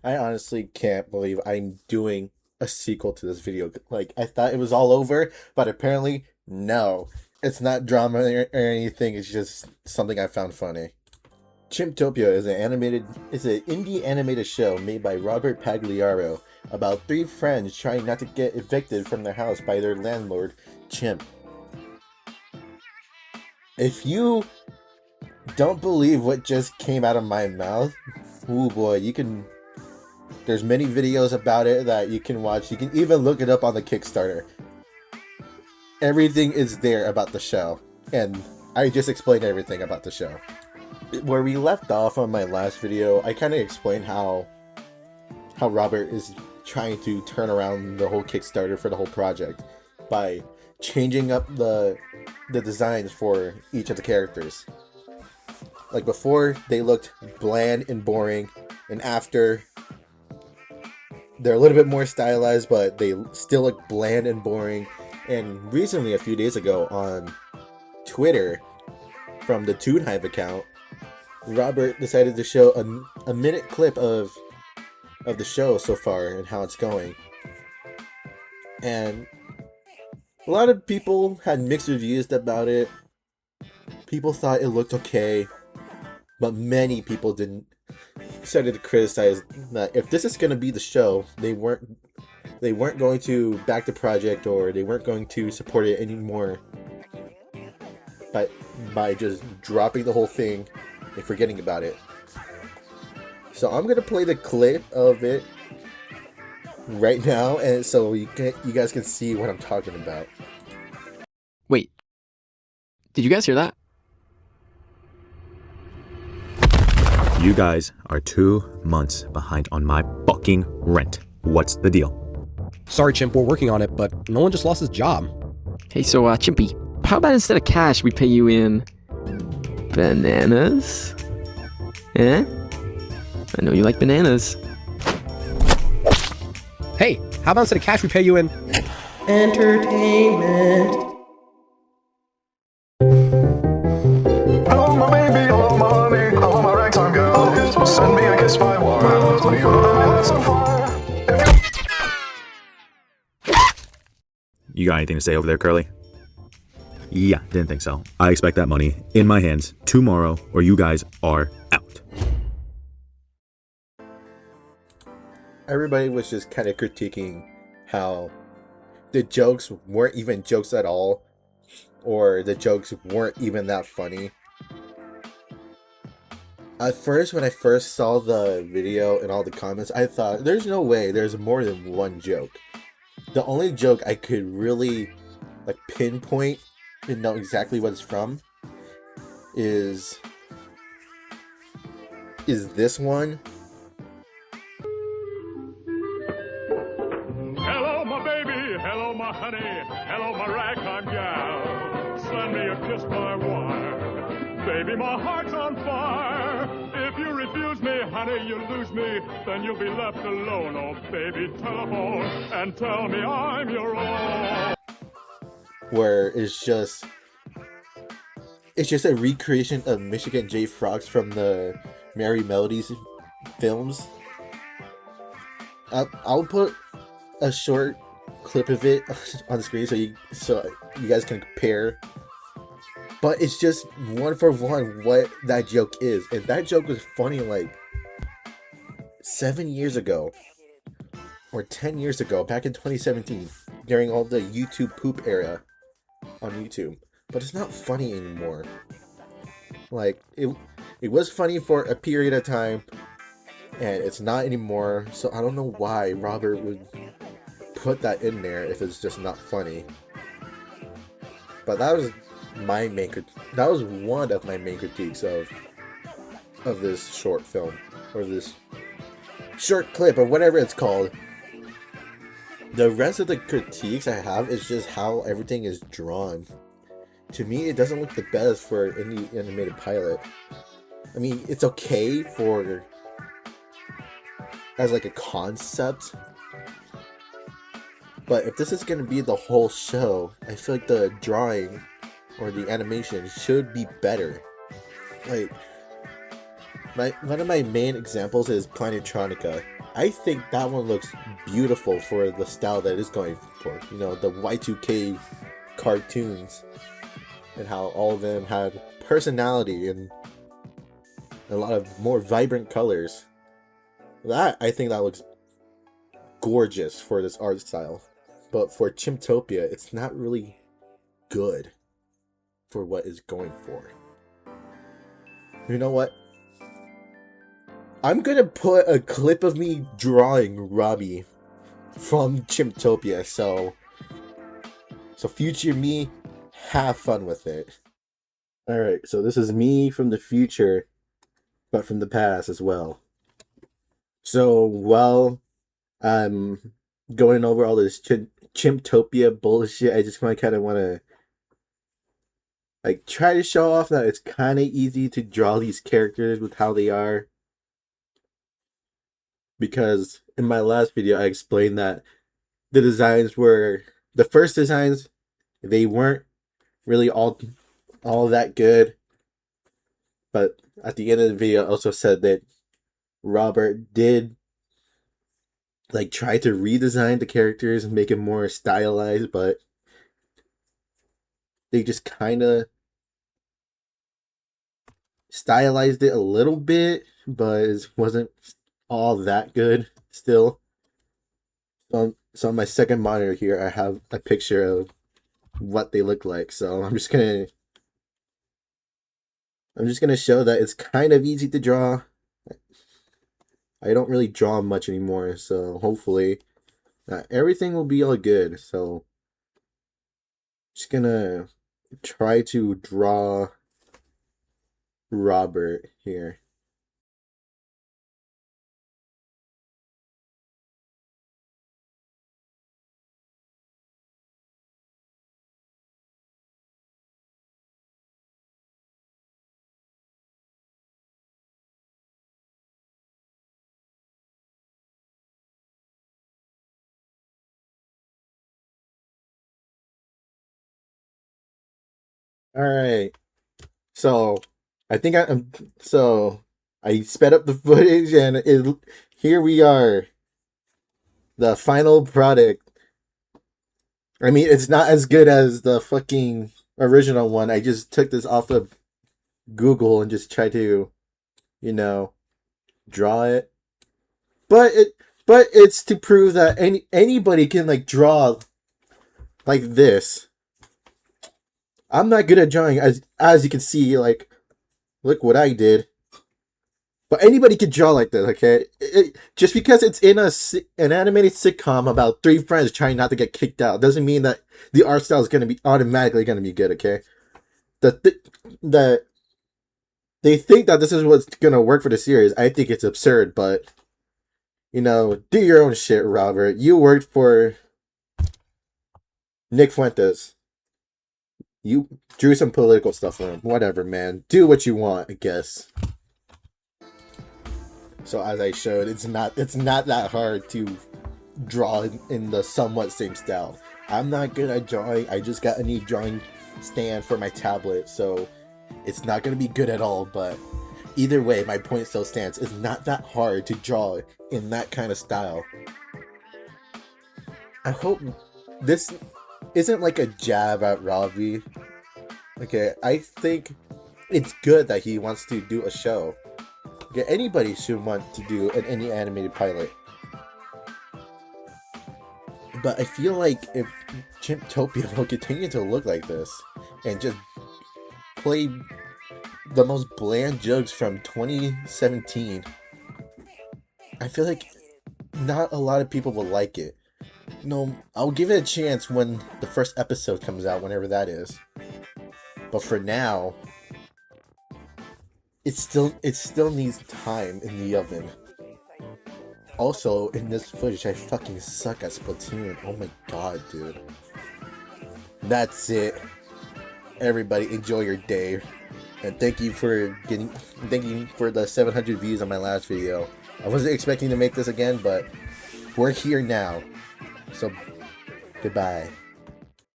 I honestly can't believe I'm doing a sequel to this video. Like, I thought it was all over, but apparently, no. It's not drama or anything, it's just something I found funny. Chimptopia is an indie animated show made by Robert Pagliaro about three friends trying not to get evicted from their house by their landlord, Chimp. If you don't believe what just came out of my mouth, oh boy, there's many videos about it that you can watch. You can even look it up on the Kickstarter. Everything is there about the show, and I just explained everything about the show. Where we left off on my last video, I kind of explained how Robert is trying to turn around the whole Kickstarter for the whole project by changing up the designs for each of the characters. Like before, they looked bland and boring, and after, they're a little bit more stylized, but they still look bland and boring. And recently, a few days ago on Twitter, from the Toon Hive account, Robert decided to show a minute clip of the show so far and how it's going. And a lot of people had mixed reviews about it. People thought it looked okay, but many people started to criticize that if this is going to be the show, they weren't going to back the project, or they weren't going to support it anymore by just dropping the whole thing and forgetting about it. So I'm gonna play the clip of it right now, and so you guys can see what I'm talking about. Wait, did you guys hear that? You guys are 2 months behind on my fucking rent. What's the deal? Sorry, Chimp, we're working on it, but no one just lost his job. Hey, so, Chimpy, how about instead of cash, we pay you in bananas? Eh? I know you like bananas. Hey, how about instead of cash, we pay you in entertainment? Hello, my baby, hello, my honey, hello, my ragtime girl. Send me a kiss by wire. You know that's on fire. You got anything to say over there, Curly? Yeah, didn't think so. I expect that money in my hands tomorrow, or you guys are out. Everybody was just kind of critiquing how the jokes weren't even jokes at all, or the jokes weren't even that funny. At first, when I first saw the video and all the comments, I thought, there's no way there's more than one joke. The only joke I could really pinpoint and know exactly what it's from is this one. Hello, my baby. Hello, my honey. Hello, my ragtime gal. Send me a kiss by wire. Baby, my heart's on fire. If you refuse me, honey, you lose me. Then you'll be left alone. Oh, baby, telephone and tell me I'm your own. Where it's just a recreation of Michigan J. Frogs from the Merry Melodies films. I'll put a short clip of it on the screen so you guys can compare. But it's just one for one what that joke is, and that joke was funny like 7 years ago or 10 years ago, back in 2017, during all the YouTube poop era on YouTube. But it's not funny anymore. Like it was funny for a period of time, and it's not anymore. So I don't know why Robert would put that in there if it's just not funny. But that was one of my main critiques of this short film, or this short clip, or whatever it's called. The rest of the critiques I have is just how everything is drawn. To me, it doesn't look the best for any animated pilot. I mean, it's okay as like a concept, but if this is going to be the whole show, I feel like the drawing or the animation should be better. Like, one of my main examples is Planetronica. I think that one looks beautiful for the style that it's going for. You know, the Y2K cartoons and how all of them had personality and a lot of more vibrant colors. I think that looks gorgeous for this art style. But for Chimptopia, it's not really good for what it's going for. You know what? I'm gonna put a clip of me drawing Robbie from Chimptopia, so future me, have fun with it. Alright, so this is me from the future, but from the past as well. So while I'm going over all this Chimptopia bullshit, I just kind of want to like try to show off that it's kind of easy to draw these characters with how they are. Because in my last video, I explained that the designs were the first designs. They weren't really all that good. But at the end of the video, I also said that Robert did like try to redesign the characters and make it more stylized, but they just kind of stylized it a little bit, but it wasn't all that good still. So on my second monitor here, I have a picture of what they look like. So I'm just gonna show that it's kind of easy to draw. I don't really draw much anymore, so hopefully everything will be all good. So just gonna try to draw Robert here. All right. So I think I sped up the footage and here we are. The final product. I mean, it's not as good as the fucking original one. I just took this off of Google and just tried to, you know, draw it. But it's to prove that anybody can like draw like this. I'm not good at drawing, as you can see. Like, look what I did. But anybody can draw like this, okay? Just because it's in an animated sitcom about three friends trying not to get kicked out doesn't mean that the art style is going to be automatically going to be good, okay? They think that this is what's going to work for the series. I think it's absurd, but, you know, do your own shit, Robert. You worked for Nick Fuentes. You drew some political stuff for him. Whatever, man. Do what you want, I guess. So as I showed, it's not that hard to draw in the somewhat same style. I'm not good at drawing. I just got a new drawing stand for my tablet, so it's not going to be good at all. But either way, my point still stands. It's not that hard to draw in that kind of style. I hope this isn't like a jab at Robbie. Okay, I think it's good that he wants to do a show. Okay, anybody should want to do any animated pilot. But I feel like if Chimptopia will continue to look like this and just play the most bland jokes from 2017, I feel like not a lot of people will like it. No, I'll give it a chance when the first episode comes out, whenever that is. But for now, it still needs time in the oven. Also, in this footage, I fucking suck at Splatoon. Oh my god, dude. That's it. Everybody, enjoy your day. And thank you for the 700 views on my last video. I wasn't expecting to make this again, but we're here now. So, goodbye.